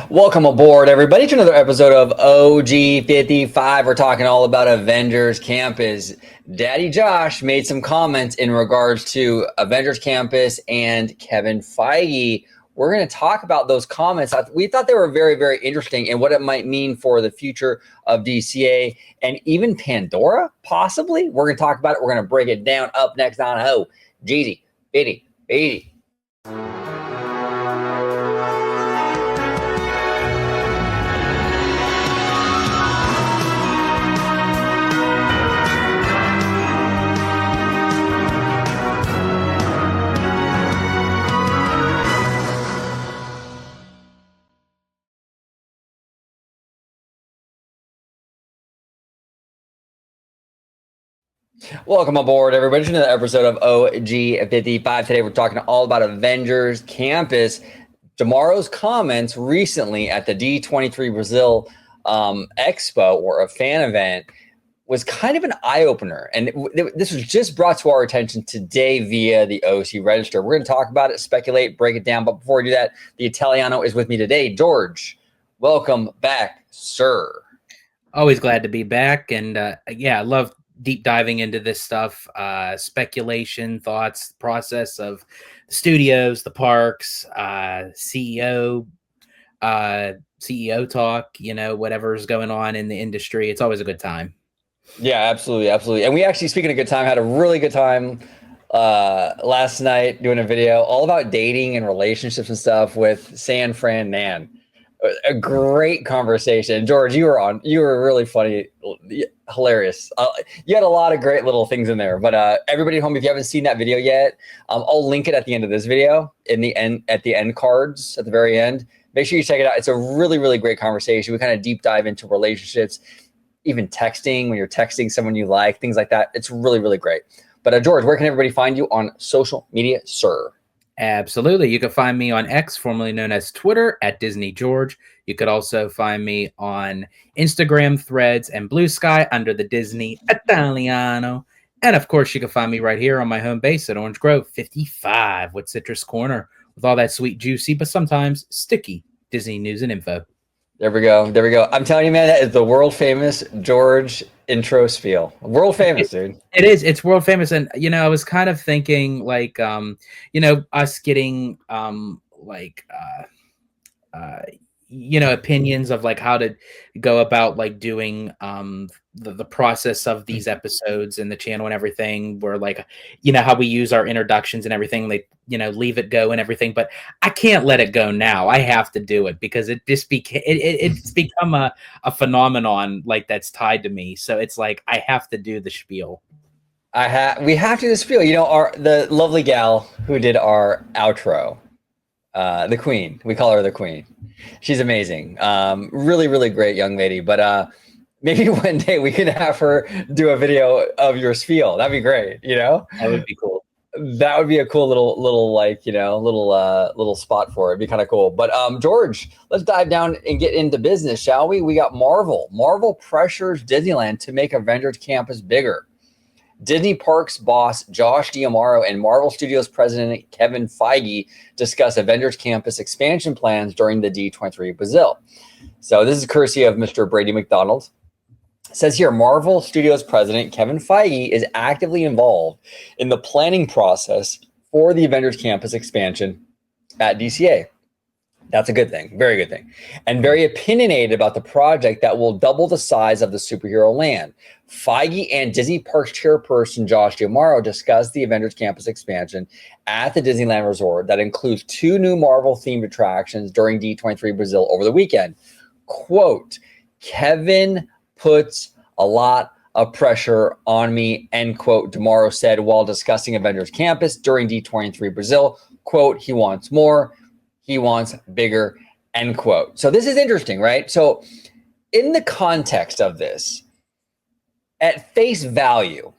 Welcome aboard, everybody, to another episode of OG55. We're talking all about Avengers Campus. Daddy Josh made some comments in regards to Avengers Campus and Kevin Feige. We're going to talk about those comments. We thought they were very, very interesting and what it might mean for the future of DCA and even Pandora, possibly. We're going to talk about it. We're going to break it down. Up next on Ho, Jeezy, Bitty, Beatty. Welcome aboard, everybody, to another episode of OG55. Today, we're talking all about Avengers Campus. Tomorrow's comments recently at the D23 Brazil Expo, or a fan event, was kind of an eye-opener. And this was just brought to our attention today via the OC Register. We're going to talk about it, speculate, break it down. But before we do that, the Italiano is with me today. George, welcome back, sir. Always glad to be back. And I love deep diving into this stuff, speculation, thoughts, process of the studios, the parks, CEO talk, whatever's going on in the industry. It's always a good time. Yeah, absolutely. And we actually, speaking of good time, had a really good time last night doing a video all about dating and relationships and stuff with San Fran Nan. A great conversation. George, you were really funny, hilarious. You had a lot of great little things in there. But everybody at home, if you haven't seen that video yet, I'll link it at the end of this video, at the end cards at the very end. Make sure you check it out. It's a really, really great conversation. We kind of deep dive into relationships, even texting, when you're texting someone you like, things like that. It's really, really great. But George, where can everybody find you on social media, sir? Absolutely. You can find me on X, formerly known as Twitter, at Disney George. You could also find me on Instagram, Threads, and Blue Sky under the Disney Italiano. And of course, you can find me right here on my home base at Orange Grove 55 with Citrus Corner, with all that sweet, juicy, but sometimes sticky Disney news and info. There we go. I'm telling you, man, that is the world famous George intro spiel. World famous, dude. It is. It's world famous. And, I was kind of thinking like, us getting opinions of like how to go about like doing the process of these episodes and the channel and everything, where like, how we use our introductions and everything, like, leave it go and everything. But I can't let it go now. I have to do it because it just it's become a phenomenon like that's tied to me. So it's like I have to do the spiel. We have to do the spiel. The lovely gal who did our outro, the Queen. We call her the Queen. She's amazing. Really, really great young lady. But maybe one day we could have her do a video of your spiel. That'd be great. That would be cool. That would be a cool little spot for it. It'd be kind of cool. But George, let's dive down and get into business, shall we? We got Marvel. Marvel pressures Disneyland to make Avengers Campus bigger. Disney Parks boss Josh D'Amaro and Marvel Studios president Kevin Feige discuss Avengers Campus expansion plans during the D23 Brazil. So this is courtesy of Mr. Brady McDonald. It says here, Marvel Studios president Kevin Feige is actively involved in the planning process for the Avengers Campus expansion at DCA. That's a good thing, very good thing, and very opinionated about the project that will double the size of the superhero land. Feige and Disney Parks chairperson Josh D'Amaro discussed the Avengers Campus expansion at the Disneyland Resort that includes 2 new Marvel-themed attractions during D23 Brazil over the weekend. Quote, Kevin puts a lot of pressure on me, end quote, D'Amaro said while discussing Avengers Campus during D23 Brazil. Quote, he wants more. He wants bigger, end quote. So this is interesting, right? So in the context of this, at face value,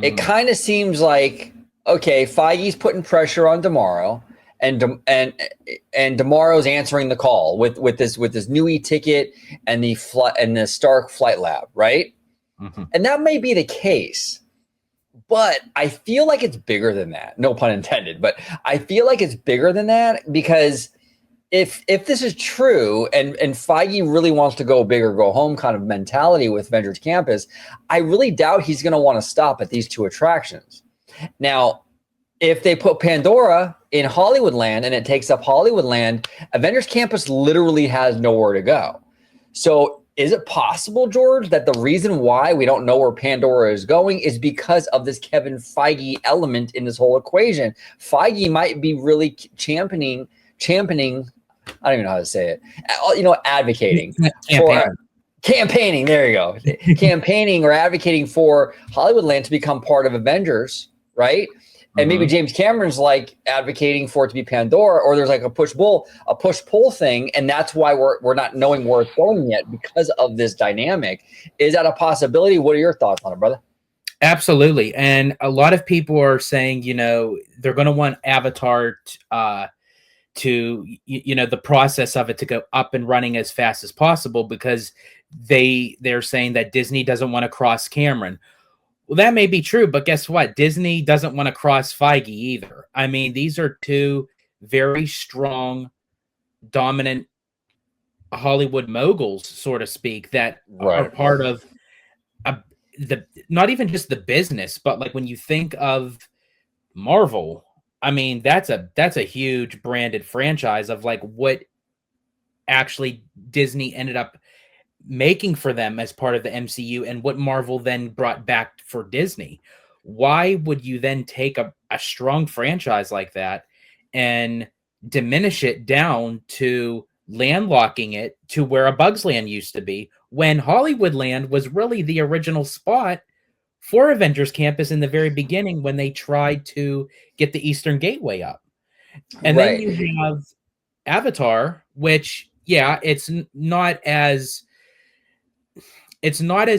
it kind of seems like, okay, Feige's putting pressure on D'Amaro, and D'Amaro's answering the call with this new e-ticket and the Stark Flight Lab, right? Mm-hmm. And that may be the case. But I feel like it's bigger than that. No pun intended. But I feel like it's bigger than that because if this is true and Feige really wants to go big or go home kind of mentality with Avengers Campus, I really doubt he's going to want to stop at these two attractions. Now, if they put Pandora in Hollywoodland and it takes up Hollywoodland, Avengers Campus literally has nowhere to go. So is it possible, George, that the reason why we don't know where Pandora is going is because of this Kevin Feige element in this whole equation? Feige might be really championing, I don't even know how to say it, advocating for campaigning. There you go. Campaigning or advocating for Hollywoodland to become part of Avengers, right? And maybe James Cameron's like advocating for it to be Pandora, or there's like a push-pull thing, and that's why we're not knowing where it's going yet because of this dynamic. Is that a possibility? What are your thoughts on it, brother? Absolutely. And a lot of people are saying, they're going to want Avatar to the process of it to go up and running as fast as possible, because they're saying that Disney doesn't want to cross Cameron. Well, that may be true, but guess what? Disney doesn't want to cross Feige either. I mean, these are two very strong, dominant Hollywood moguls, so to speak, that are part of not even just the business, but like when you think of Marvel, I mean, that's a huge branded franchise of like what actually Disney ended up making for them as part of the MCU and what Marvel then brought back for Disney. Why would you then take a strong franchise like that and diminish it down to landlocking it to where a Bugs Land used to be, when Hollywoodland was really the original spot for Avengers Campus in the very beginning when they tried to get the Eastern Gateway up? And then you have Avatar, which, yeah, it's not as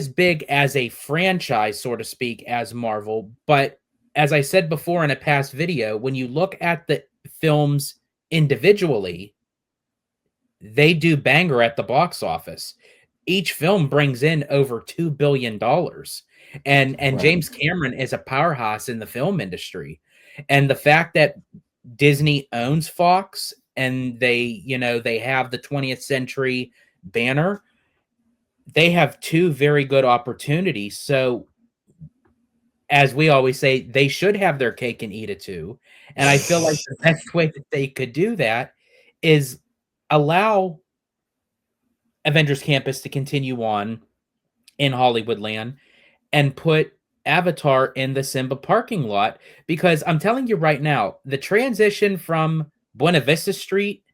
big as a franchise, so to speak, as Marvel. But as I said before in a past video, when you look at the films individually, they do banger at the box office. Each film brings in over $2 billion. And James Cameron is a powerhouse in the film industry. And the fact that Disney owns Fox and they have the 20th Century banner, they have two very good opportunities. So, as we always say, they should have their cake and eat it too. And I feel like the best way that they could do that is allow Avengers Campus to continue on in Hollywoodland and put Avatar in the Simba parking lot. Because I'm telling you right now, the transition from Buena Vista Street,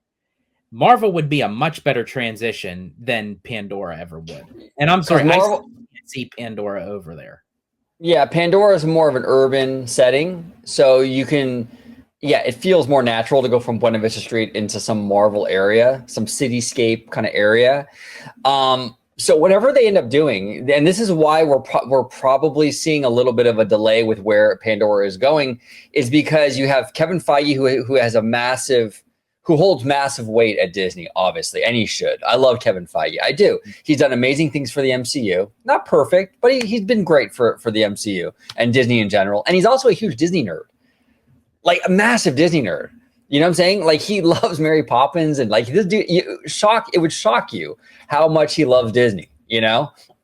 Marvel would be a much better transition than Pandora ever would. And I'm sorry, I can't see Pandora over there. Yeah, Pandora is more of an urban setting, so you can, it feels more natural to go from Buena Vista Street into some Marvel area, some cityscape kind of area. So whatever they end up doing, and this is why we're probably seeing a little bit of a delay with where Pandora is going, is because you have Kevin Feige who holds massive weight at Disney, obviously, and he should. I love Kevin Feige. I do. He's done amazing things for the MCU. Not perfect, but he's been great for the MCU and Disney in general. And he's also a huge Disney nerd, like a massive Disney nerd. You know what I'm saying? Like, he loves Mary Poppins, and like this dude, it would shock you how much he loves Disney.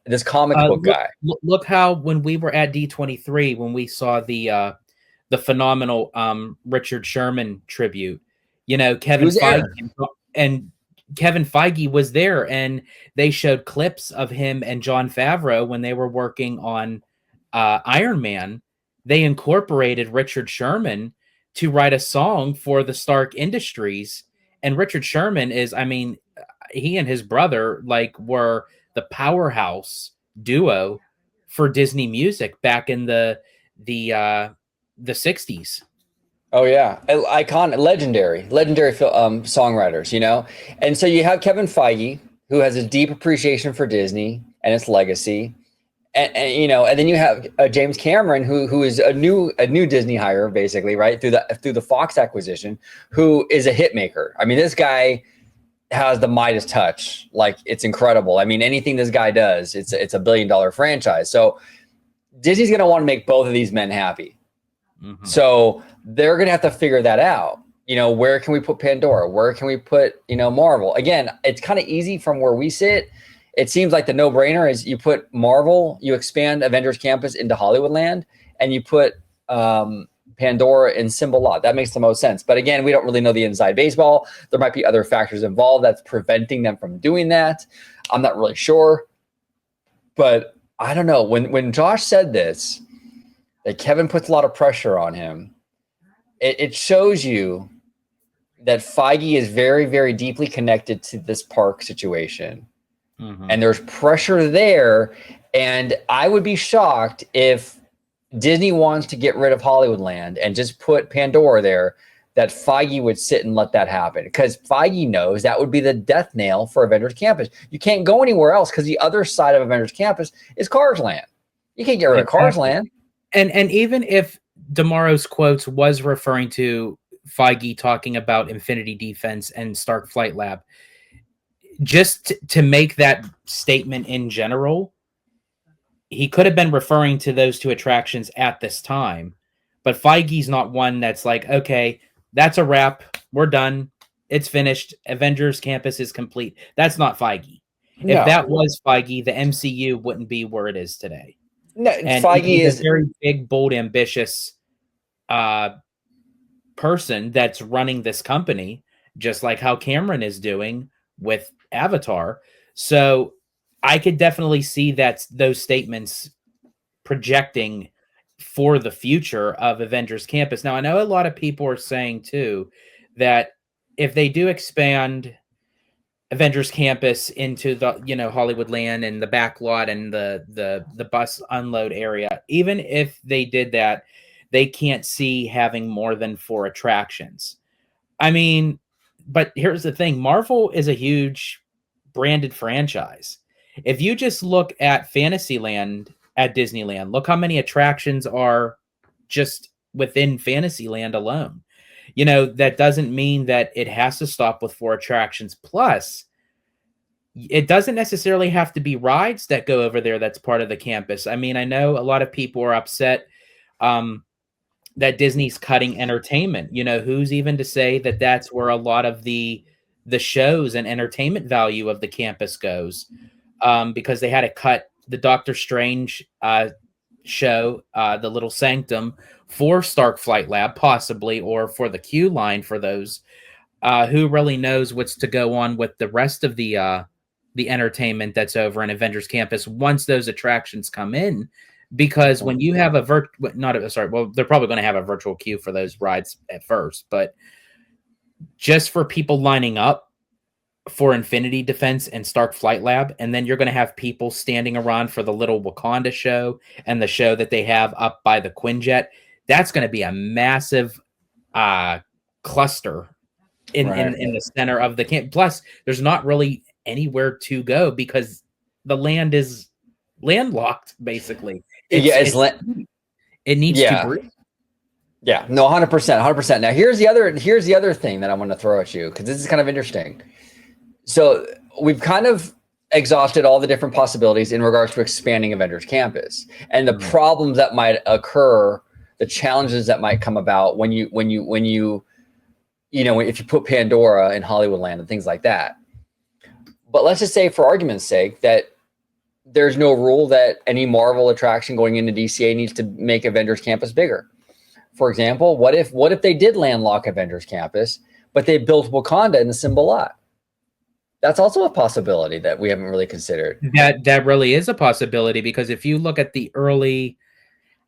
This comic book guy. Look how when we were at D23, when we saw the phenomenal Richard Sherman tribute. Kevin Feige was there, and they showed clips of him and Jon Favreau when they were working on Iron Man. They incorporated Richard Sherman to write a song for the Stark Industries. And Richard Sherman is, he and his brother were the powerhouse duo for Disney music back in the 60s. Oh yeah, legendary songwriters, And so you have Kevin Feige, who has a deep appreciation for Disney and its legacy, and then you have James Cameron, who is a new Disney hire, basically, right, through the Fox acquisition, who is a hit maker. This guy has the Midas touch, like, it's incredible. Anything this guy does, it's a $1 billion franchise. So Disney's going to want to make both of these men happy. Mm-hmm. So they're going to have to figure that out. where can we put Pandora? Where can we put, Marvel? Again, it's kind of easy from where we sit. It seems like the no-brainer is you put Marvel, you expand Avengers Campus into Hollywoodland, and you put Pandora in Symbol Lot. That makes the most sense. But again, we don't really know the inside baseball. There might be other factors involved that's preventing them from doing that. I'm not really sure. But I don't know. When Josh said this, that Kevin puts a lot of pressure on him, it shows you that Feige is very, very deeply connected to this park situation. Mm-hmm. And there's pressure there. And I would be shocked if Disney wants to get rid of Hollywoodland and just put Pandora there, that Feige would sit and let that happen. Because Feige knows that would be the death nail for Avengers Campus. You can't go anywhere else because the other side of Avengers Campus is Cars Land. You can't get rid of Cars Land. And even if Tomorrow's quotes was referring to Feige talking about Infinity Defense and Stark Flight Lab, just to make that statement in general, he could have been referring to those two attractions at this time. But Feige's not one that's like, okay, that's a wrap. We're done. It's finished. Avengers Campus is complete. That's not Feige. No. If that was Feige, the MCU wouldn't be where it is today. No, and Feige is a very big, bold, ambitious person that's running this company, just like how Cameron is doing with Avatar. So I could definitely see that those statements projecting for the future of Avengers Campus. Now, I know a lot of people are saying too that if they do expand Avengers Campus into the Hollywoodland and the back lot and the bus unload area, even if they did that, they can't see having more than 4 attractions. I mean, but here's the thing: Marvel is a huge branded franchise. If you just look at Fantasyland at Disneyland, look how many attractions are just within Fantasyland alone. That doesn't mean that it has to stop with 4 attractions. Plus, it doesn't necessarily have to be rides that go over there that's part of the campus. I mean, I know a lot of people are upset that Disney's cutting entertainment. Who's even to say that that's where a lot of the shows and entertainment value of the campus goes, because they had to cut the Doctor Strange show, the Little Sanctum, for Stark Flight Lab, possibly, or for the queue line for those. Who really knows what's to go on with the rest of the entertainment that's over in Avengers Campus once those attractions come in? Because when you have they're probably going to have a virtual queue for those rides at first, but just for people lining up for Infinity Defense and Stark Flight Lab, and then you're going to have people standing around for the little Wakanda show and the show that they have up by the Quinjet. That's going to be a massive cluster in the center of the camp. Plus, there's not really anywhere to go because the land is landlocked, basically. It needs to breathe. Yeah, no, 100%. Now, here's the other thing that I want to throw at you, because this is kind of interesting. So we've kind of exhausted all the different possibilities in regards to expanding Avengers Campus and the problems that might occur, the challenges that might come about when you if you put Pandora in Hollywoodland and things like that. But let's just say, for argument's sake, that there's no rule that any Marvel attraction going into DCA needs to make Avengers Campus bigger. For example, what if they did landlock Avengers Campus, but they built Wakanda in the Symbol Lot? That's also a possibility that we haven't really considered. That really is a possibility, because if you look at the early,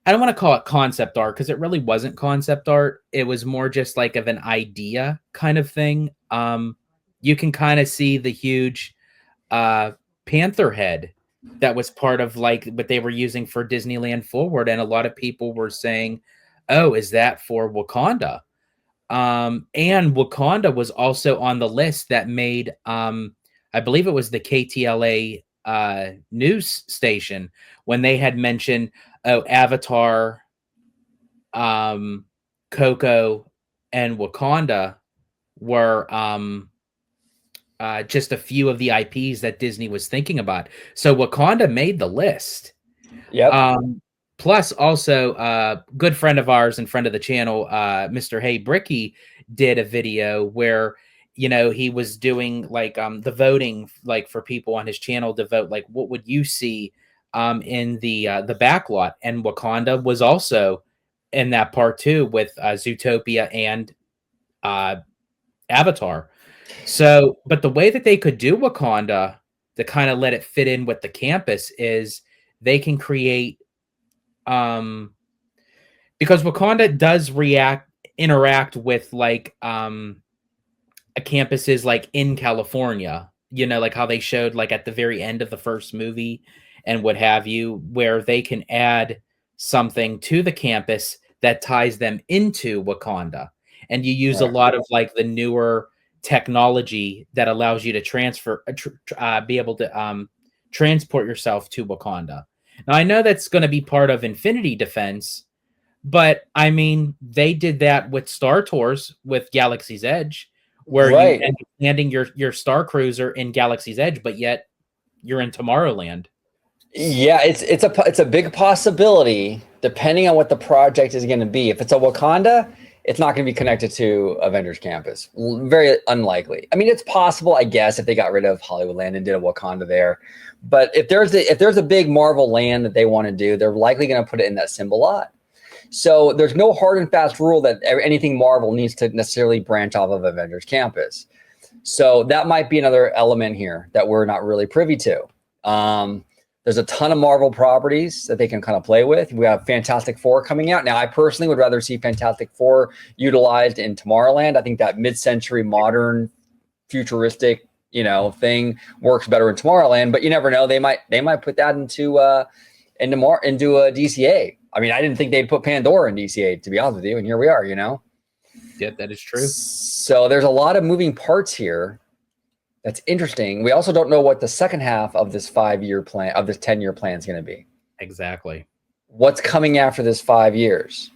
I don't want to call it concept art, because it really wasn't concept art. It was more just like of an idea kind of thing. You can kind of see the huge panther head that was part of like what they were using for Disneyland Forward. And a lot of people were saying, oh, is that for Wakanda? And Wakanda was also on the list that made, I believe it was the KTLA news station, when they had mentioned, Avatar, Coco, and Wakanda were just a few of the IPs that Disney was thinking about. So Wakanda made the list. Yep. Plus, also, a good friend of ours and friend of the channel, Mr. Hey Bricky, did a video where he was doing like the voting, like for people on his channel to vote, like what would you see in the back lot, and Wakanda was also in that part too, with Zootopia and Avatar. So, but the way that they could do Wakanda to kind of let it fit in with the campus is they can create, because Wakanda does interact with like campuses like in California, like how they showed like at the very end of the first movie and what have you, where they can add something to the campus that ties them into Wakanda. And you use a lot of like the newer technology that allows you to be able to transport yourself to Wakanda. Now, I know that's going to be part of Infinity Defense, but I mean, they did that with Star Tours with Galaxy's Edge, where you end up landing your Star Cruiser in Galaxy's Edge, but yet you're in Tomorrowland. Yeah, it's a big possibility depending on what the project is going to be. If it's a Wakanda, it's not going to be connected to Avengers Campus. Very unlikely. I mean, it's possible, I guess, if they got rid of Hollywoodland and did a Wakanda there. But if there's a big Marvel land that they want to do, they're likely going to put it in that symbol lot. So there's no hard and fast rule that anything Marvel needs to necessarily branch off of Avengers Campus. So that might be another element here that we're not really privy to. There's a ton of Marvel properties that they can kind of play with. We have Fantastic Four coming out. Now, I personally would rather see Fantastic Four utilized in Tomorrowland. I think that mid-century modern futuristic, thing works better in Tomorrowland, but you never know. They might put that into a DCA. I mean, I didn't think they'd put Pandora in DCA, to be honest with you, and here we are, Yeah, that is true. So there's a lot of moving parts here. That's interesting. We also don't know what the second half of this 5-year plan, of this 10-year plan is going to be. Exactly. What's coming after this 5 years?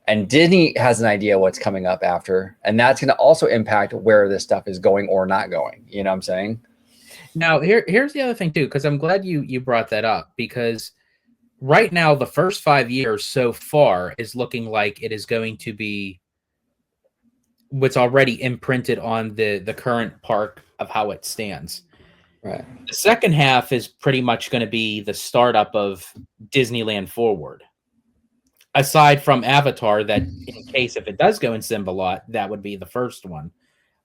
And Disney has an idea what's coming up after, and that's going to also impact where this stuff is going or not going. You know what I'm saying? Now, here's the other thing too, because I'm glad you brought that up, because right now the first 5 years so far is looking like it is going to be what's already imprinted on the current park of how it stands. Right. The second half is pretty much going to be the startup of Disneyland Forward. Aside from Avatar, that in case if it does go in Symbolot, that would be the first one.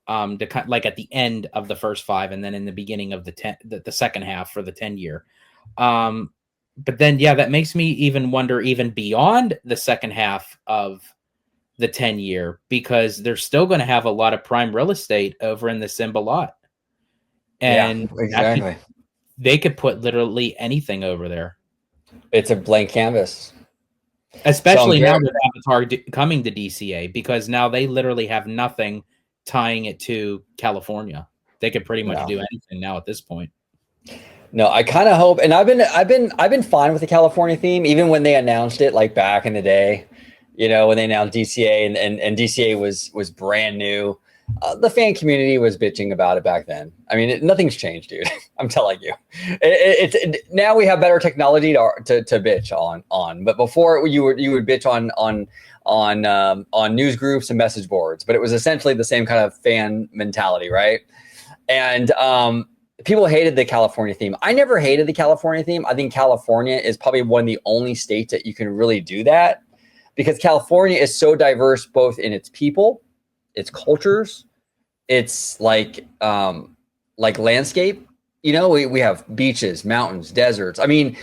Like at the end of the first 5, and then in the beginning of the second half for the 10-year. But then, yeah, that makes me even wonder, even beyond the second half of the 10-year, because they're still going to have a lot of prime real estate over in the Symbolot. And yeah, exactly. They could put literally anything over there. It's a blank canvas. Especially now with Avatar coming to DCA, because now they literally have nothing tying it to California. They could pretty much do anything now at this point. No, I kind of hope, and I've been fine with the California theme, even when they announced it, like back in the day, when they announced DCA and DCA was brand new. The fan community was bitching about it back then. I mean, nothing's changed, dude. I'm telling you. Now we have better technology to bitch on. But before you would bitch on news groups and message boards. But it was essentially the same kind of fan mentality, right? And people hated the California theme. I never hated the California theme. I think California is probably one of the only states that you can really do that, because California is so diverse, both in its people, its cultures, it's like landscape. We have beaches, mountains, deserts. I mean,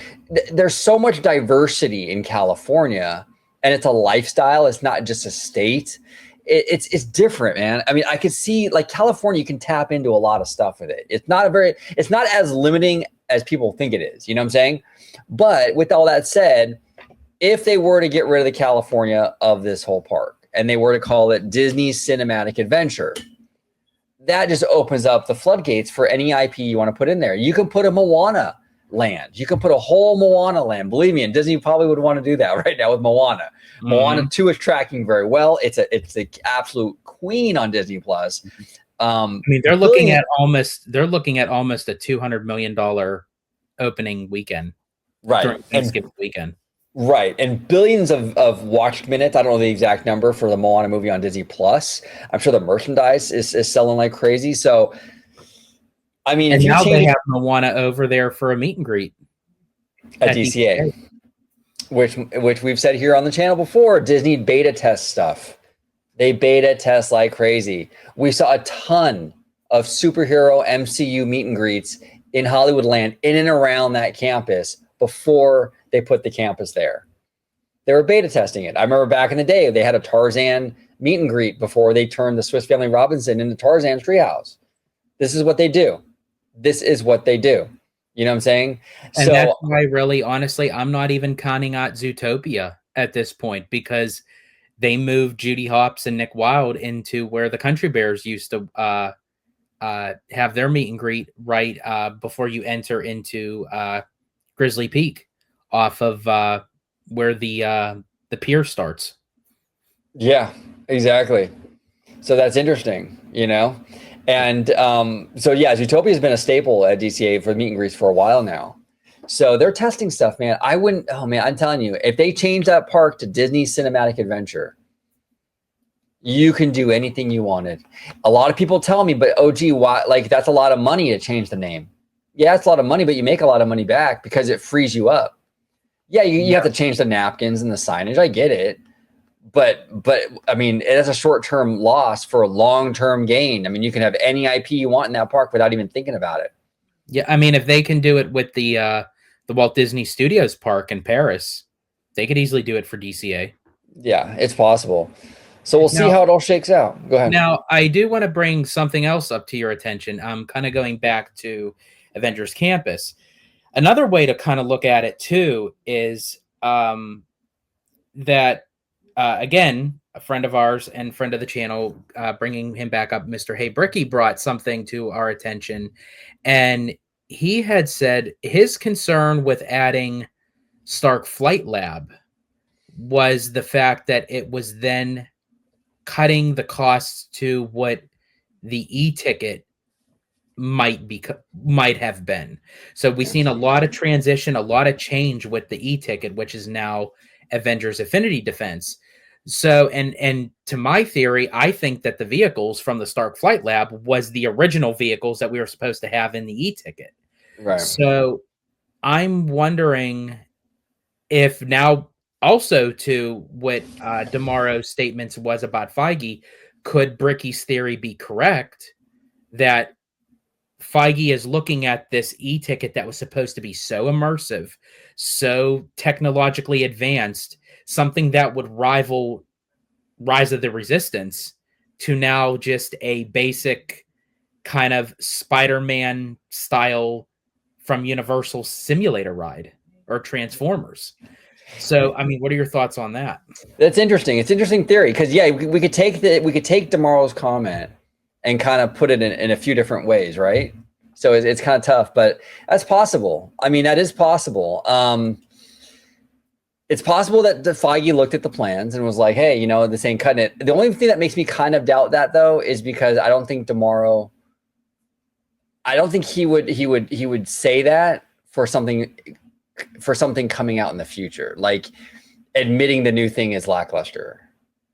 there's so much diversity in California, and it's a lifestyle. It's not just a state. It's different, man. I mean, I could see like California, you can tap into a lot of stuff with it. It's not as limiting as people think it is. You know what I'm saying? But with all that said, if they were to get rid of the California of this whole park, and they were to call it Disney Cinematic Adventure, that just opens up the floodgates for any IP you want to put in there. You can put a Moana land. You can put a whole Moana land. Believe me, and Disney probably would want to do that right now with Moana. Mm-hmm. Moana 2 is tracking very well. It's the absolute queen on Disney Plus. I mean, they're looking at almost a $200 million opening weekend, right? During Thanksgiving weekend. Right. And billions of watched minutes. I don't know the exact number for the Moana movie on Disney Plus. I'm sure the merchandise is selling like crazy. So, I mean, And if you now they change have Moana over there for a meet and greet a at DCA, DCA. which we've said here on the channel before, Disney beta test stuff. They beta test like crazy. We saw a ton of superhero MCU meet and greets in Hollywoodland in and around that campus before they put the campus there. They were beta testing it. I remember back in the day, they had a Tarzan meet and greet before they turned the Swiss Family Robinson into Tarzan's treehouse. This is what they do. This is what they do. You know what I'm saying? And that's So, why, really, honestly, I'm not even counting out Zootopia at this point, because they moved Judy Hopps and Nick Wilde into where the Country Bears used to have their meet and greet right before you enter into Grizzly Peak, off of where the pier starts. yeah, exactly. So that's interesting, you know? And so, yeah, Zootopia has been a staple at DCA for meet and greets for a while now. So they're testing stuff, man. I wouldn't, oh man, I'm telling you, if they change that park to Disney Cinematic Adventure, you can do anything you wanted. A lot of people tell me, but OG, why? Like, that's a lot of money to change the name. Yeah, it's a lot of money, but you make a lot of money back because it frees you up. Yeah, you have to change the napkins and the signage. I get it. But I mean, it is a short-term loss for a long-term gain. I mean, you can have any IP you want in that park without even thinking about it. Yeah, I mean, if they can do it with the Walt Disney Studios Park in Paris, they could easily do it for DCA. Yeah, it's possible. So we'll see Now, how it all shakes out. Go ahead. Now, I do want to bring something else up to your attention. I'm kind of going back to Avengers Campus. Another way to kind of look at it too is that again, a friend of ours and friend of the channel, bringing him back up, Mr. Hey Bricky, brought something to our attention, and he had said his concern with adding Stark Flight Lab was the fact that it was then cutting the costs to what the e-ticket might have been. So we've seen a lot of transition, a lot of change with the e-ticket, which is now Avengers Affinity Defense. So, and to my theory, I think that the vehicles from the Stark Flight Lab was the original vehicles that we were supposed to have in the e-ticket. Right. So I'm wondering if now, also to what DeMaro's statements was about Feige, could Bricky's theory be correct that Feige is looking at this e-ticket that was supposed to be so immersive, so technologically advanced, something that would rival Rise of the Resistance, to now just a basic kind of Spider-Man style from Universal simulator ride or Transformers. So, I mean, what are your thoughts on that? That's interesting. It's an interesting theory because yeah, we could take tomorrow's comment and kind of put it in a few different ways, right? So it's kind of tough, but that's possible. I mean, that is possible. It's possible that the Feige looked at the plans and was like, "Hey, you know, this ain't cutting it." The only thing that makes me kind of doubt that though is because I don't think tomorrow. I don't think he would say that for something coming out in the future, like admitting the new thing is lackluster.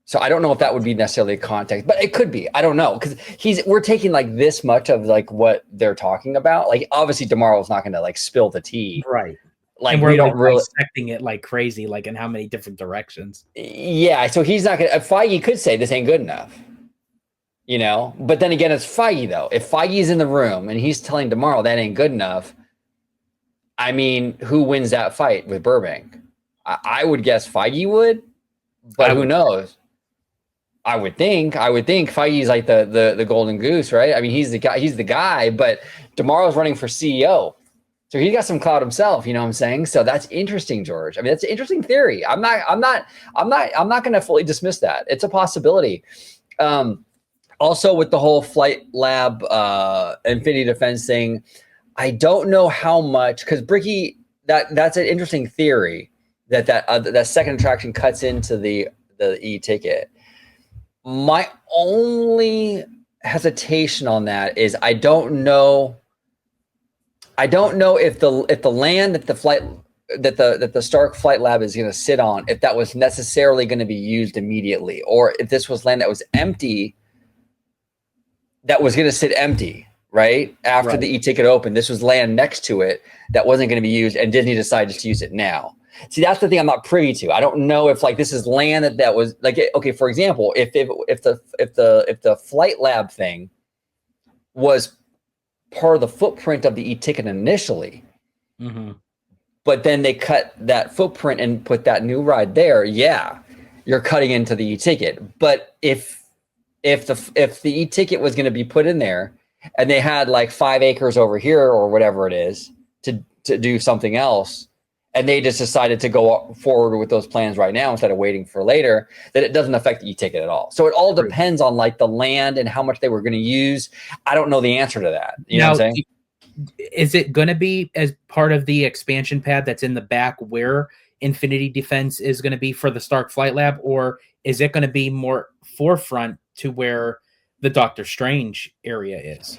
So I don't know if that would be necessarily context, but it could be. I don't know because we're taking like this much of like what they're talking about. Like obviously tomorrow's not going to like spill the tea, right? Like and we're we don't like really dissecting it like crazy, like in how many different directions. Yeah, so he's not going to. Feige could say this ain't good enough, you know. But then again, it's Feige though. If Feige's in the room and he's telling tomorrow that ain't good enough, I mean, who wins that fight with Burbank? I would guess Feige would, but who knows? I would think Feige's like the golden goose, right? I mean, he's the guy, but tomorrow's running for CEO. So he got some clout himself, you know what I'm saying? So that's interesting, George. I mean, that's an interesting theory. I'm not going to fully dismiss that. It's a possibility. Also with the whole Flight Lab Infinity Defense thing, I don't know how much, because Bricky, that's an interesting theory that second attraction cuts into the e-ticket. My only hesitation on that is I don't know if the land that the flight that the Stark Flight Lab is going to sit on, if that was necessarily going to be used immediately, or if this was land that was empty, that was going to sit empty, right? After the e-ticket opened, this was land next to it that wasn't going to be used, and Disney decided to use it now. See, that's the thing I'm not privy to. I don't know if like this is land that was like, okay, for example, if the Flight Lab thing was part of the footprint of the e-ticket initially, but then they cut that footprint and put that new ride there, yeah, you're cutting into the e-ticket. But if the e-ticket was going to be put in there and they had like 5 acres over here or whatever it is to do something else, and they just decided to go forward with those plans right now instead of waiting for later, that it doesn't affect the e-ticket at all. So it all depends on like the land and how much they were going to use. I don't know the answer to that. You know what I'm saying? Is it going to be as part of the expansion pad that's in the back where Infinity Defense is going to be for the Stark Flight Lab, or is it going to be more forefront to where the Doctor Strange area is?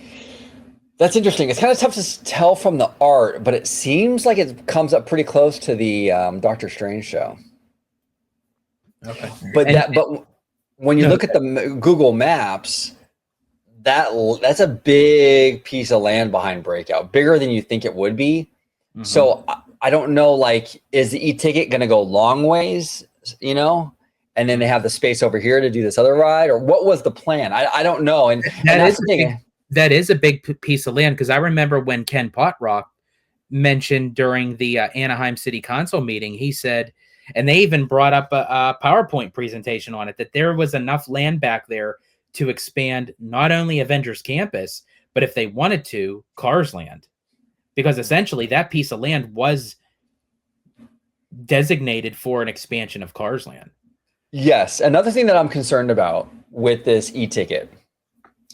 That's interesting. It's kind of tough to tell from the art, but it seems like it comes up pretty close to the Doctor Strange show. Okay. But when you look at the Google Maps, that's a big piece of land behind Breakout, bigger than you think it would be. So I don't know, like, is the e-ticket going to go long ways, you know? And then they have the space over here to do this other ride, or what was the plan? I don't know. And that's the thing. That is a big piece of land, because I remember when Ken Potrock mentioned during the Anaheim City Council meeting, he said, and they even brought up a PowerPoint presentation on it, that there was enough land back there to expand not only Avengers Campus, but if they wanted to, Cars Land. Because essentially that piece of land was designated for an expansion of Cars Land. Yes. Another thing that I'm concerned about with this e-ticket,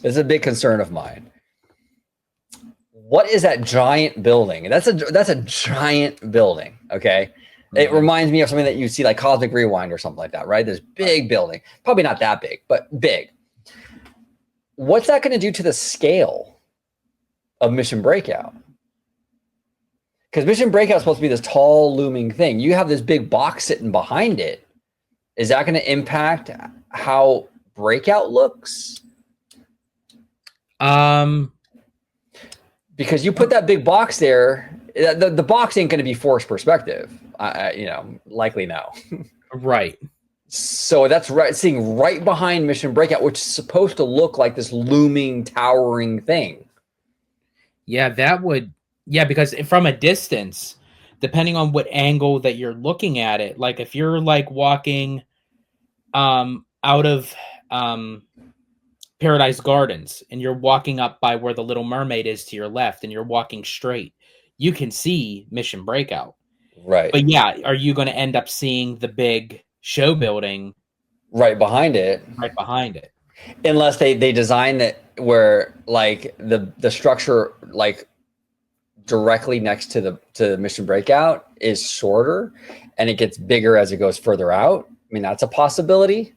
this is a big concern of mine. What is that giant building? That's a giant building, okay? It reminds me of something that you see like Cosmic Rewind or something like that, right? This big building. Probably not that big, but big. What's that going to do to the scale of Mission Breakout? Because Mission Breakout is supposed to be this tall, looming thing. You have this big box sitting behind it. Is that going to impact how Breakout looks? Because you put that big box there, the box ain't going to be forced perspective. Likely no. Right. So that's right, sitting right behind Mission Breakout, which is supposed to look like this looming, towering thing. Yeah, that would. Yeah, because from a distance, depending on what angle that you're looking at it, like if you're like walking out of Paradise Gardens and you're walking up by where the Little Mermaid is to your left and you're walking straight, you can see Mission Breakout. Right. But yeah, are you going to end up seeing the big show building right behind it? Right behind it. Unless they design it where like the structure like directly next to the Mission Breakout is shorter and it gets bigger as it goes further out. I mean, that's a possibility,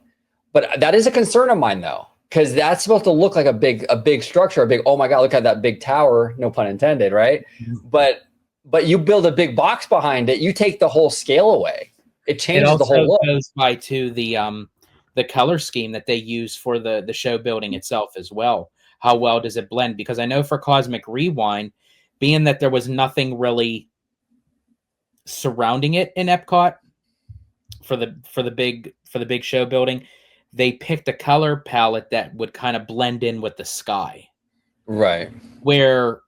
but that is a concern of mine though, because that's supposed to look like a big structure, oh my God, look at that big tower, no pun intended, right? But you build a big box behind it, you take the whole scale away. It changes the whole look. It also goes by to the color scheme that they use for the show building itself as well. How well does it blend? Because I know for Cosmic Rewind, being that there was nothing really surrounding it in Epcot for the big show building, they picked a color palette that would kind of blend in with the sky. Right. Where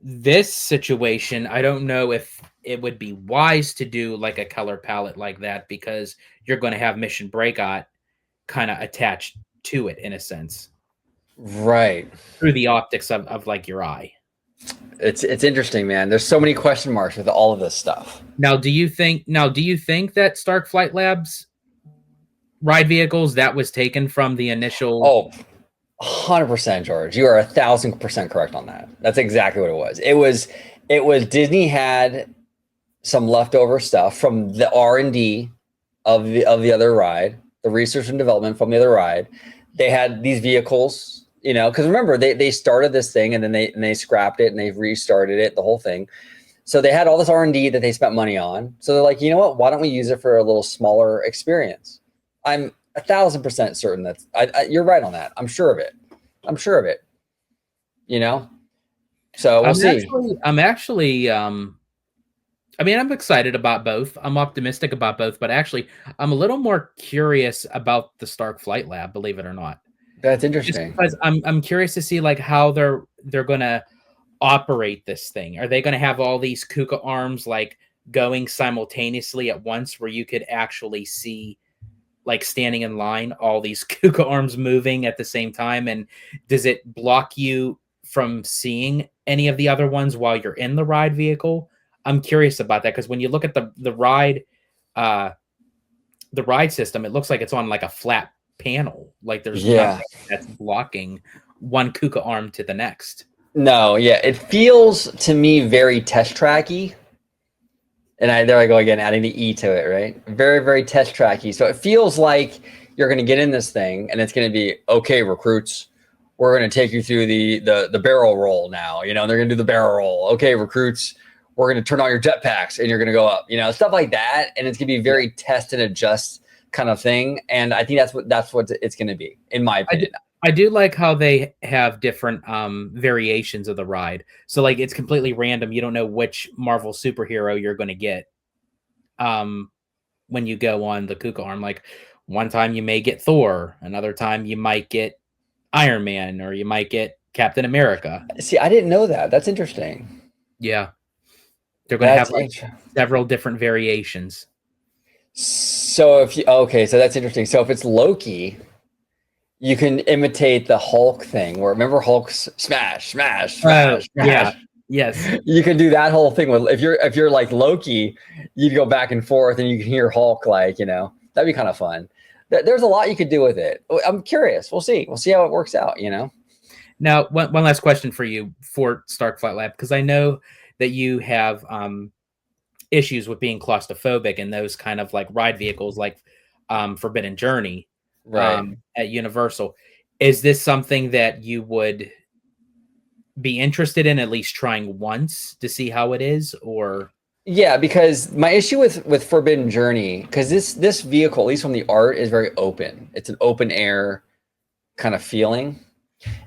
this situation, I don't know if it would be wise to do like a color palette like that, because you're going to have Mission Breakout kind of attached to it in a sense. Right. Through the optics of like your eye. It's interesting, man. There's so many question marks with all of this stuff. Now, do you think that Stark Flight Labs ride vehicles, that was taken from the initial? Oh, 100%, George. You are 1,000% correct on that. That's exactly what it was. It was Disney had some leftover stuff from the R&D of the other ride, the research and development from the other ride. They had these vehicles, because remember they started this thing and then they scrapped it and they restarted it, the whole thing. So they had all this R&D that they spent money on. So they're like, you know what? Why don't we use it for a little smaller experience? I'm 1,000% certain that you're right on that. I'm sure of it. I'm sure of it. You know. So we'll see. I'm actually I mean, I'm excited about both. I'm optimistic about both, but actually, I'm a little more curious about the Stark Flight Lab, believe it or not. That's Just interesting. because I'm curious to see like how they're gonna operate this thing. Are they gonna have all these Kuka arms like going simultaneously at once, where you could actually see like standing in line all these Kuka arms moving at the same time? And does it block you from seeing any of the other ones while you're in the ride vehicle? I'm curious about that because when you look at the ride system, it looks like it's on like a flat panel. Like there's nothing that's blocking one Kuka arm to the next. No, yeah, it feels to me very test tracky. And there I go again, adding the E to it, right? Very, very test tracky. So it feels like you're going to get in this thing, and it's going to be, okay, recruits, we're going to take you through the barrel roll now. You know, they're going to do the barrel roll. Okay, recruits, we're going to turn on your jetpacks, and you're going to go up. You know, stuff like that, and it's going to be very test and adjust kind of thing. And I think that's what it's going to be, in my opinion. I do like how they have different variations of the ride. So like it's completely random. You don't know which Marvel superhero you're going to get when you go on the Kuka arm. Like one time you may get Thor, another time you might get Iron Man, or you might get Captain America. See, I didn't know that. That's interesting. Yeah. They're going to have like several different variations. So so that's interesting. So if it's Loki, you can imitate the Hulk thing where, remember Hulk's smash. Yeah. Yes. You can do that whole thing with, if you're like Loki, you'd go back and forth and you can hear Hulk, like, you know, that'd be kind of fun. There's a lot you could do with it. I'm curious. We'll see how it works out, you know? Now, one last question for you for Stark Flight Lab, because I know that you have issues with being claustrophobic in those kind of like ride vehicles, like Forbidden Journey. Right. At Universal. Is this something that you would be interested in at least trying once to see how it is? Or yeah, because my issue with Forbidden Journey, because this vehicle, at least from the art, is very open. It's an open air kind of feeling.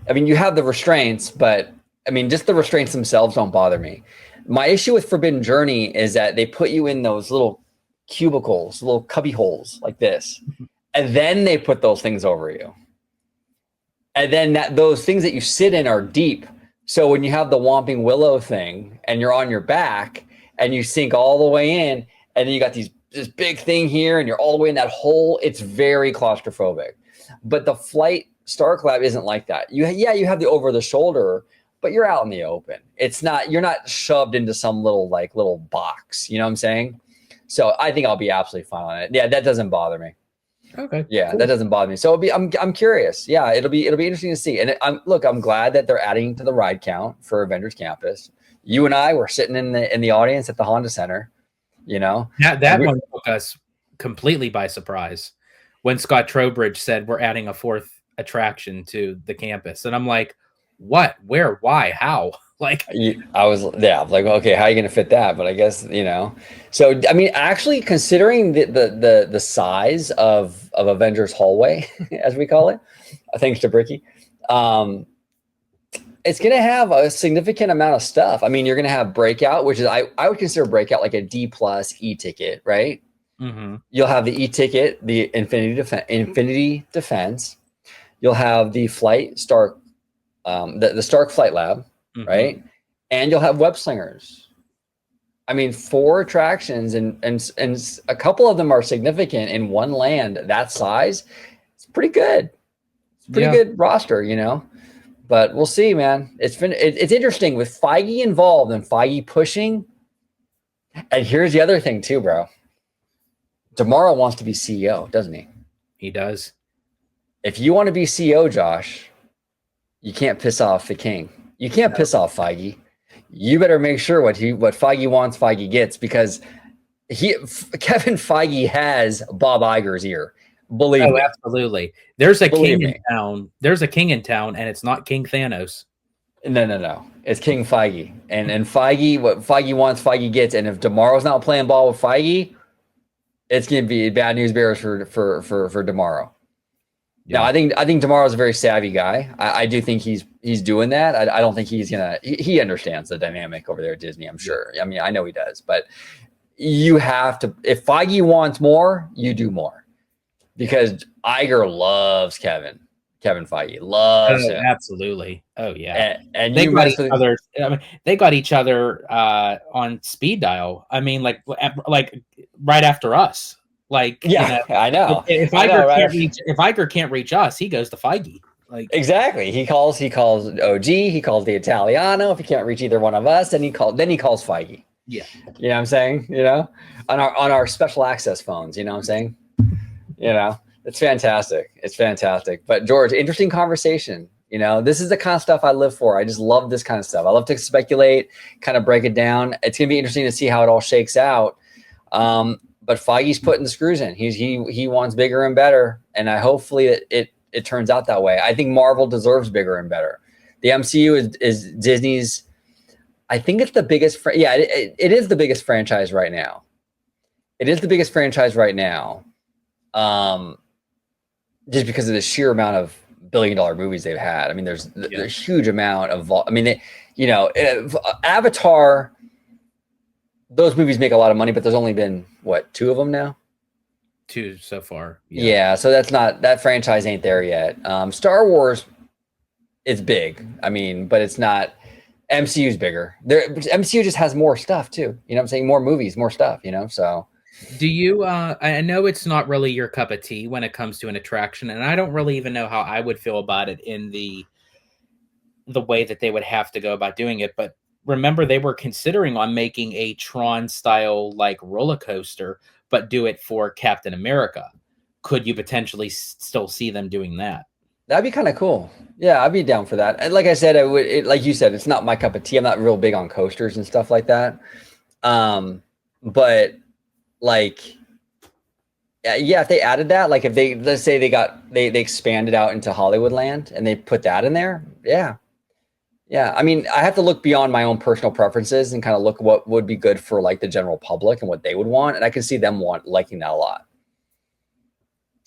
I mean, you have the restraints, but I mean, just the restraints themselves don't bother me. My issue with Forbidden Journey is that they put you in those little cubicles, little cubby holes like this. And then they put those things over you. And then those things that you sit in are deep. So when you have the Whomping Willow thing and you're on your back and you sink all the way in, and then you got this big thing here and you're all the way in that hole, it's very claustrophobic. But the Flight Stark Lab isn't like that. You have the over the shoulder, but you're out in the open. You're not shoved into some little box. You know what I'm saying? So I think I'll be absolutely fine on it. Yeah, that doesn't bother me. Okay. Yeah, cool. That doesn't bother me. So I'm curious. Yeah, it'll be interesting to see. And I'm glad that they're adding to the ride count for Avengers Campus. You and I were sitting in the audience at the Honda Center. You know, that one took us completely by surprise when Scott Trowbridge said we're adding a fourth attraction to the campus, and I'm like, what, where, why, how? Like, I was like, okay, how are you going to fit that? But I guess, you know, so I mean, actually, considering the size of Avengers Hallway, as we call it, thanks to Bricky, it's going to have a significant amount of stuff. I mean, you're going to have Breakout, which is I would consider Breakout like a D+ e-ticket, right? Mm-hmm. You'll have the e-ticket, the Infinity Defense. You'll have the Stark Flight Lab. Mm-hmm. Right, and you'll have web slingers. I mean, 4 attractions, and a couple of them are significant in one land that size. It's pretty good. It's pretty good roster, you know. But we'll see, man. It's interesting with Feige involved and Feige pushing. And here's the other thing too, bro. Tomorrow wants to be CEO, doesn't he? He does. If you want to be CEO, Josh, you can't piss off the king. You can't piss off Feige. You better make sure what Feige wants, Feige gets, because Kevin Feige has Bob Iger's ear. Believe me. Absolutely. There's a king in town. There's a king in town, and it's not King Thanos. No. It's King Feige, and Feige, what Feige wants, Feige gets. And if Tomorrow's not playing ball with Feige, it's going to be bad news bears for Tomorrow. Yeah. Now, I think Tomorrow's a very savvy guy. I do think he's doing that. I don't think he's gonna. He understands the dynamic over there at Disney. I'm sure. I mean, I know he does. But you have to. If Feige wants more, you do more, because Iger loves Kevin Feige loves Oh, him. absolutely. Oh yeah. And They you got mess each with. other. I mean, they got each other on speed dial. I mean, like right after us. Like, you Yeah, know, I know. if I know, right? If Iger can't reach us, he goes to Feige. Like, Exactly. He calls OG. He calls the Italiano. If he can't reach either one of us, then he calls Feige. yeah. You know what I'm saying? On our special access phones. You know what I'm saying? It's fantastic. It's fantastic. But George, interesting conversation. This is the kind of stuff I live for. I just love this kind of stuff. I love to speculate, kind of break it down. It's gonna be interesting to see how it all shakes out. But Feige's putting the screws in. He wants bigger and better, and hopefully it turns out that way. I think Marvel deserves bigger and better. The MCU is Disney's. I think it's the biggest. It is the biggest franchise right now. It is the biggest franchise right now. Just because of the sheer amount of billion-dollar movies they've had. I mean, there's a huge amount of. Avatar. Those movies make a lot of money, but there's only been what, 2 of them now? 2 so far. Yeah, so that franchise ain't there yet. Star Wars, it's big. I mean, but it's not. MCU's bigger. MCU just has more stuff too. You know what I'm saying? More movies, more stuff. So. Do you? I know it's not really your cup of tea when it comes to an attraction, and I don't really even know how I would feel about it in the way that they would have to go about doing it. But remember, they were considering on making a Tron style like roller coaster, but do it for Captain America. Could you potentially still see them doing that? That'd be kind of cool. Yeah, I'd be down for that. And like I said, like you said, it's not my cup of tea. I'm not real big on coasters and stuff like that. But like, yeah, if they added that, like if let's say they expanded out into Hollywoodland and they put that in there, yeah. I mean, I have to look beyond my own personal preferences and kind of look what would be good for like the general public and what they would want, and I can see them liking that a lot.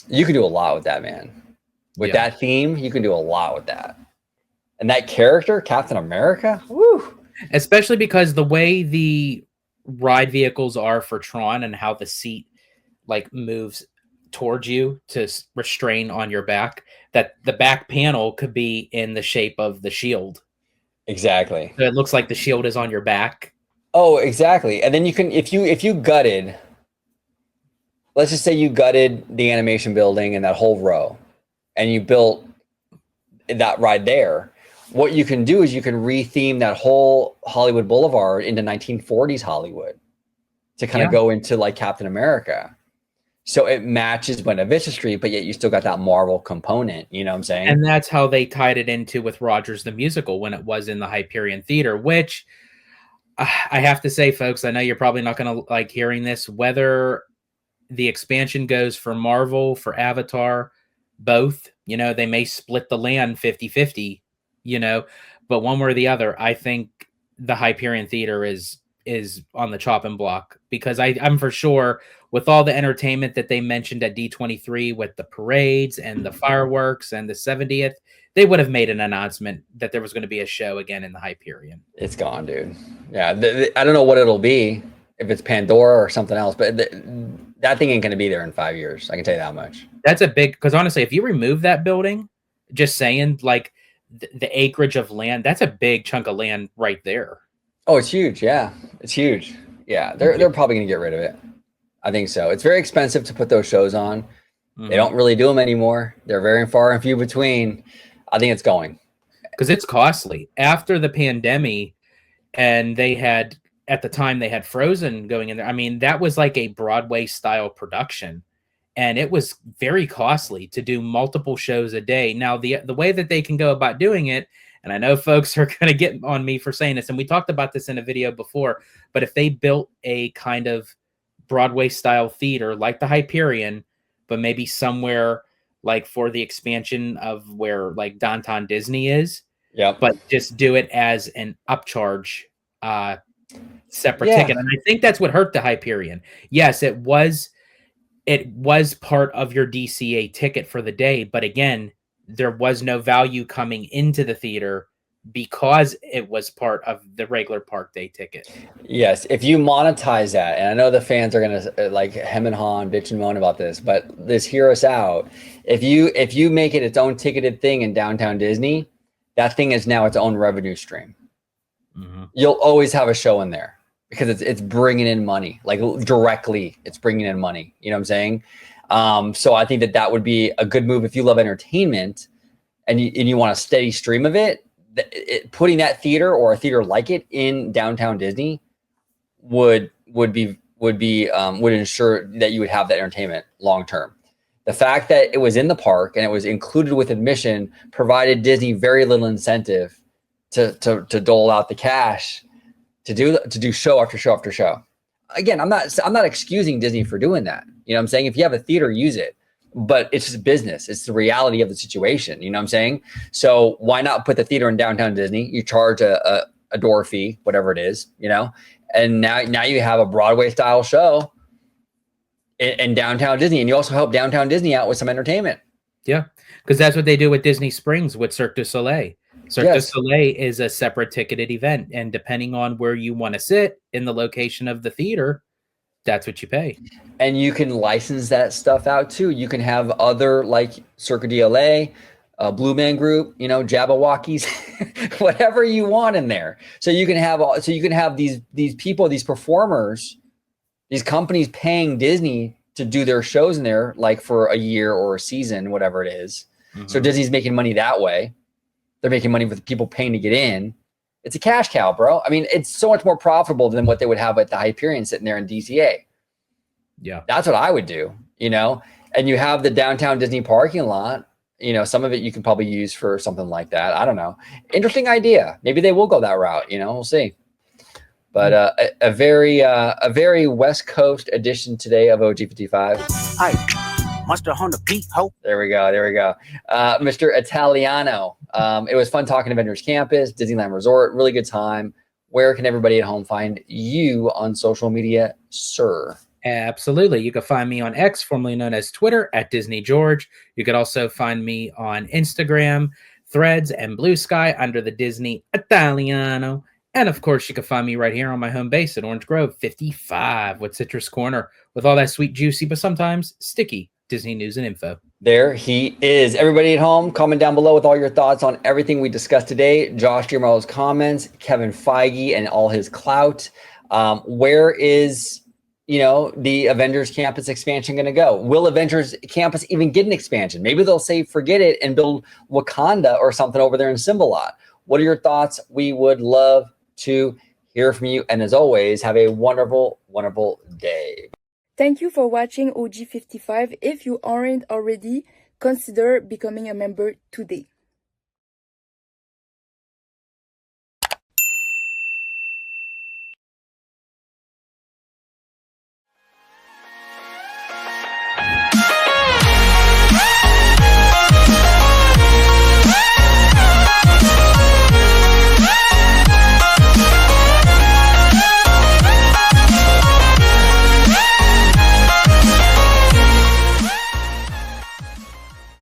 You can do a lot with that, man. With that theme, you can do a lot with that. And that character, Captain America, woo! Especially because the way the ride vehicles are for Tron and how the seat like moves towards you to restrain on your back, that the back panel could be in the shape of the shield. Exactly. So it looks like the shield is on your back. Oh, exactly. And then you can, if you gutted, let's just say you gutted the animation building and that whole row, and you built that ride there, what you can do is you can retheme that whole Hollywood Boulevard into 1940s Hollywood to kind of go into like Captain America. So it matches Buena Vista Street, but yet you still got that Marvel component. You know what I'm saying? And that's how they tied it into with Rogers the Musical when it was in the Hyperion Theater, which I have to say, folks, I know you're probably not going to like hearing this, whether the expansion goes for Marvel, for Avatar, both, they may split the land 50-50, but one way or the other, I think the Hyperion Theater is on the chopping block, because I'm for sure with all the entertainment that they mentioned at D23 with the parades and the fireworks and the 70th, they would have made an announcement that there was going to be a show again in the Hyperion. It's gone, dude. Yeah, I don't know what it'll be, if it's Pandora or something else, but that thing ain't going to be there in 5 years. I can tell you that much. That's a big, because honestly, if you remove that building, just saying, like the acreage of land, that's a big chunk of land right there. Oh, it's huge. Yeah, it's huge. Yeah, they're probably going to get rid of it. I think so. It's very expensive to put those shows on. They don't really do them anymore. They're very far and few between. I think it's going. Because it's costly. After the pandemic, and they had, at the time, they had Frozen going in there. I mean, that was like a Broadway-style production. And it was very costly to do multiple shows a day. Now, the way that they can go about doing it, and I know folks are going to get on me for saying this, and we talked about this in a video before, but if they built a kind of Broadway-style theater like the Hyperion, but maybe somewhere like for the expansion of where like Downtown Disney is, Yep. but just do it as an upcharge separate Yeah. ticket. And I think that's what hurt the Hyperion. Yes, it was part of your DCA ticket for the day, but again, there was no value coming into the theater because it was part of the regular park day ticket. Yes, if you monetize that, and I know the fans are gonna like hem and haw and bitch and moan about this, but this hear us out. If you make it its own ticketed thing in downtown Disney, that thing is now its own revenue stream. Mm-hmm. You'll always have a show in there because it's bringing in money, like directly. It's bringing in money. You know what I'm saying? So I think that would be a good move if you love entertainment and you want a steady stream of it. Putting that theater or a theater like it in downtown Disney would ensure that you would have that entertainment long term. The fact that it was in the park and it was included with admission provided Disney very little incentive to dole out the cash to do show after show after show. Again, I'm not excusing Disney for doing that. You know what I'm saying? If you have a theater, use it. But it's just business. It's the reality of the situation. You know what I'm saying? So why not put the theater in downtown Disney? You charge a door fee, whatever it is, you know, and now you have a Broadway style show in downtown Disney, and you also help downtown Disney out with some entertainment. Yeah, because that's what they do with Disney Springs with Cirque du Soleil. Cirque du Soleil is a separate ticketed event, and depending on where you want to sit in the location of the theater, that's what you pay. And you can license that stuff out too. You can have other like Cirque du LA, Blue Man Group, you know, Jabberwockies, whatever you want in there. So you can have these people, these performers, these companies paying Disney to do their shows in there, like for a year or a season, whatever it is. Mm-hmm. So Disney's making money that way. They're making money with people paying to get in. It's a cash cow, bro. I mean, it's so much more profitable than what they would have at the Hyperion sitting there in DCA. Yeah. That's what I would do, you know? And you have the downtown Disney parking lot, you know, some of it you can probably use for something like that. I don't know. Interesting idea. Maybe they will go that route, you know, we'll see. But a very West Coast edition today of OG55. Hi, Monster Hunter Pete Hope. There we go. Mr. Italiano. It was fun talking to Avengers Campus, Disneyland Resort. Really good time. Where can everybody at home find you on social media, sir? Absolutely. You can find me on X, formerly known as Twitter, at Disney George. You can also find me on Instagram, Threads, and Blue Sky under the Disney Italiano. And of course, you can find me right here on my home base at Orange Grove 55 with Citrus Corner with all that sweet, juicy, but sometimes sticky Disney news and info. There he is. Everybody at home, comment down below with all your thoughts on everything we discussed today. Josh Giamarlo's comments, Kevin Feige and all his clout. Where is, you know, the Avengers Campus expansion going to go? Will Avengers Campus even get an expansion? Maybe they'll say, forget it and build Wakanda or something over there in Symbolot. What are your thoughts? We would love to hear from you. And as always, have a wonderful, wonderful day. Thank you for watching OG55. If you aren't already, consider becoming a member today.